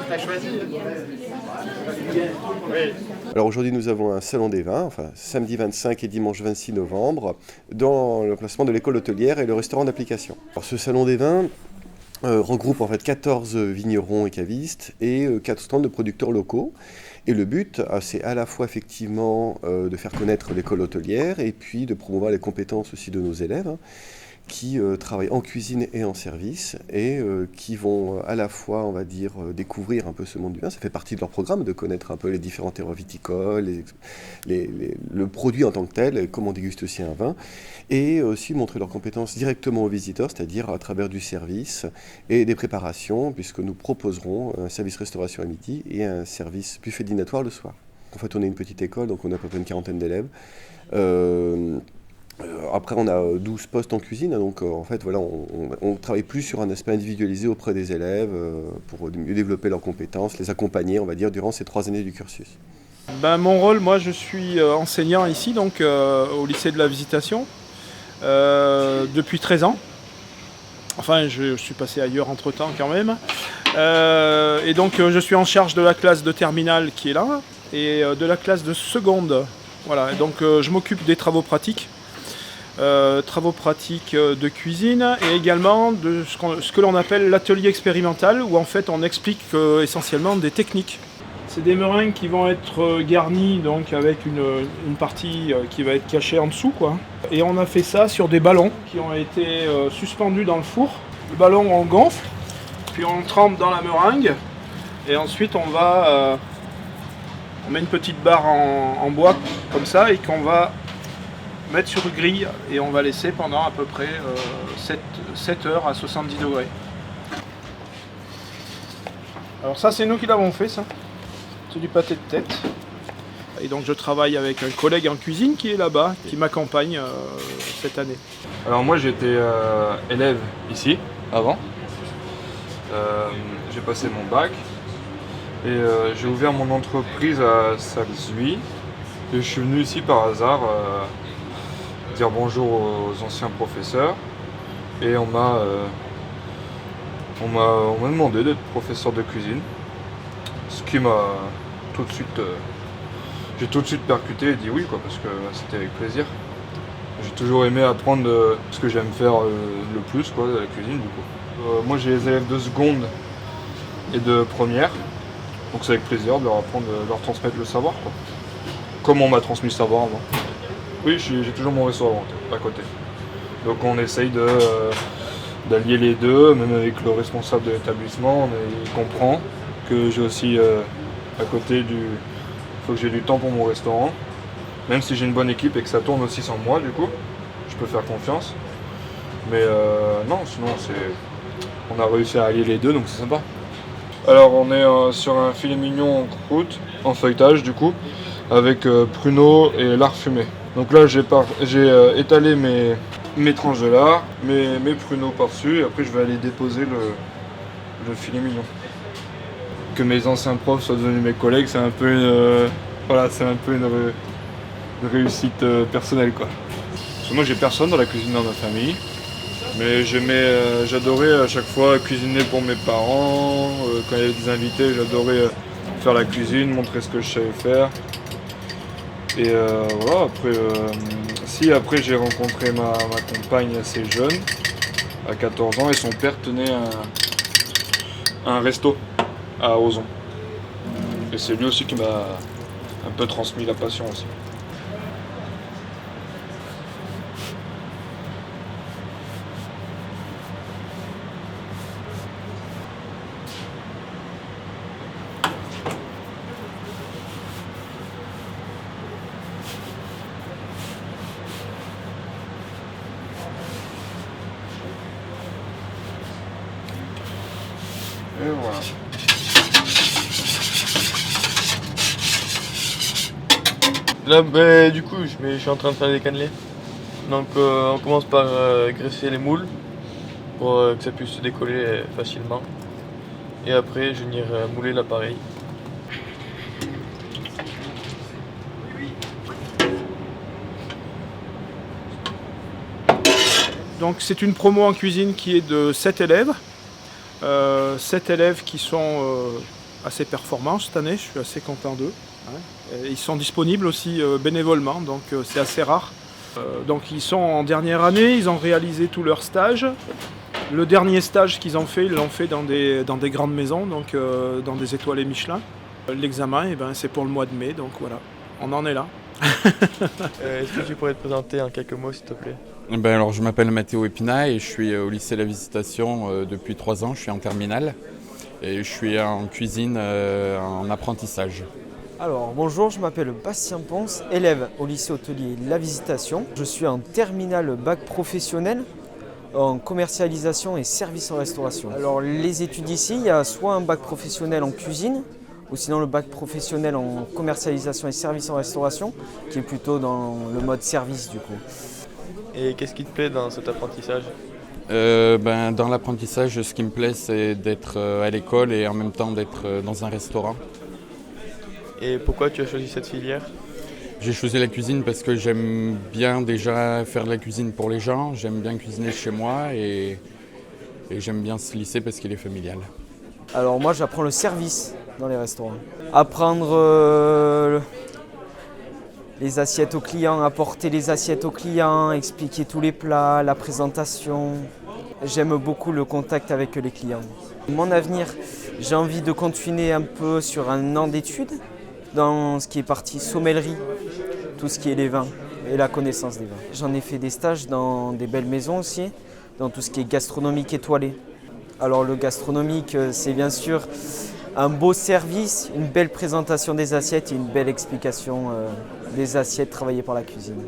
T'as choisi? Oui. Alors aujourd'hui nous avons un salon des vins, enfin samedi 25 et dimanche 26 novembre, dans l'emplacement de l'école hôtelière et le restaurant d'application. Alors ce salon des vins regroupe en fait 14 vignerons et cavistes et 4 stands de producteurs locaux. Et le but, c'est à la fois effectivement de faire connaître l'école hôtelière et puis de promouvoir les compétences aussi de nos élèves, hein, qui travaillent en cuisine et en service et qui vont à la fois, on va dire, découvrir un peu ce monde du vin. Ça fait partie de leur programme de connaître un peu les différents terroirs viticoles, le produit en tant que tel, et comment déguster aussi un vin, et aussi montrer leurs compétences directement aux visiteurs, c'est-à-dire à travers du service et des préparations, puisque nous proposerons un service restauration à midi et un service buffet dînatoire le soir. En fait, on est une petite école, donc on a à peu près une quarantaine d'élèves. Après, on a 12 postes en cuisine, donc en fait, voilà, on travaille plus sur un aspect individualisé auprès des élèves pour mieux développer leurs compétences, les accompagner, on va dire, durant ces 3 années du cursus. Mon rôle, moi, je suis enseignant ici, donc au lycée de la Visitation, depuis 13 ans. Enfin, je suis passé ailleurs entre-temps quand même. Et donc, je suis en charge de la classe de terminale qui est là, et de la classe de seconde. Voilà, et donc je m'occupe des travaux pratiques de cuisine et également de ce que l'on appelle l'atelier expérimental où en fait on explique essentiellement des techniques. C'est des meringues qui vont être garnies donc avec une partie qui va être cachée en dessous, quoi. Et on a fait ça sur des ballons qui ont été suspendus dans le four. Le ballon on le gonfle, puis on le trempe dans la meringue et ensuite on met une petite barre en bois comme ça et qu'on va mettre sur grille et on va laisser pendant à peu près 7 heures à 70 degrés. Alors ça c'est nous qui l'avons fait, ça. C'est du pâté de tête. Et donc je travaille avec un collègue en cuisine qui est là-bas, qui m'accompagne cette année. Alors moi j'étais élève ici avant. J'ai passé mon bac et j'ai ouvert mon entreprise à Salzuy. Et je suis venu ici par hasard dire bonjour aux anciens professeurs et on m'a demandé d'être professeur de cuisine, ce qui m'a tout de suite j'ai tout de suite percuté et dit oui, quoi, parce que c'était avec plaisir. J'ai toujours aimé apprendre ce que j'aime faire le plus, quoi, de la cuisine du coup. Moi j'ai les élèves de seconde et de première, donc c'est avec plaisir de leur apprendre, de leur transmettre le savoir, quoi. Comme on m'a transmis le savoir avant. Oui, j'ai toujours mon restaurant à côté. Donc on essaye d'allier les deux, même avec le responsable de l'établissement, il comprend que j'ai aussi à côté faut que j'ai du temps pour mon restaurant. Même si j'ai une bonne équipe et que ça tourne aussi sans moi, du coup, je peux faire confiance. Mais non, sinon on a réussi à allier les deux, donc c'est sympa. Alors on est sur un filet mignon en croûte, en feuilletage du coup, avec pruneaux et lard fumé. Donc là j'ai étalé mes tranches de lard, mes pruneaux par-dessus, et après je vais aller déposer le filet mignon. Que mes anciens profs soient devenus mes collègues, c'est un peu une réussite personnelle, quoi. Parce que moi j'ai personne dans la cuisine dans ma famille, mais j'adorais à chaque fois cuisiner pour mes parents. Quand il y avait des invités, j'adorais faire la cuisine, montrer ce que je savais faire. Et voilà, après j'ai rencontré ma compagne assez jeune, à 14 ans, et son père tenait un resto à Ozon. Et c'est lui aussi qui m'a un peu transmis la passion aussi. Et voilà. Là, du coup, je suis en train de faire des cannelés. Donc, on commence par graisser les moules pour que ça puisse se décoller facilement. Et après, je vais venir mouler l'appareil. Donc, c'est une promo en cuisine qui est de 7 élèves. 7 élèves qui sont assez performants cette année, je suis assez content d'eux. Et ils sont disponibles aussi bénévolement, donc c'est assez rare. Donc ils sont en dernière année, ils ont réalisé tous leurs stages. Le dernier stage qu'ils ont fait, ils l'ont fait dans des grandes maisons, donc dans des étoilés Michelin. L'examen, c'est pour le mois de mai, donc voilà, on en est là. Est-ce que tu pourrais te présenter en quelques mots, s'il te plaît? Alors, je m'appelle Mathéo Epina et je suis au lycée La Visitation depuis 3 ans. Je suis en terminale et je suis en cuisine en apprentissage. Alors bonjour, je m'appelle Bastien Ponce, élève au lycée hôtelier La Visitation. Je suis en terminale bac professionnel en commercialisation et services en restauration. Alors les études ici, il y a soit un bac professionnel en cuisine, ou sinon le bac professionnel en commercialisation et services en restauration, qui est plutôt dans le mode service du coup. Et qu'est-ce qui te plaît dans cet apprentissage? Dans l'apprentissage, ce qui me plaît, c'est d'être à l'école et en même temps d'être dans un restaurant. Et pourquoi tu as choisi cette filière? J'ai choisi la cuisine parce que j'aime bien déjà faire de la cuisine pour les gens, j'aime bien cuisiner chez moi et j'aime bien ce lycée parce qu'il est familial. Alors moi j'apprends le service dans les restaurants. Apprendre les assiettes aux clients, apporter les assiettes aux clients, expliquer tous les plats, la présentation. J'aime beaucoup le contact avec les clients. Mon avenir, j'ai envie de continuer un peu sur un an d'études dans ce qui est partie sommellerie, tout ce qui est les vins et la connaissance des vins. J'en ai fait des stages dans des belles maisons aussi, dans tout ce qui est gastronomique étoilé. Alors le gastronomique, c'est bien sûr un beau service, une belle présentation des assiettes et une belle explication des assiettes travaillées par la cuisine.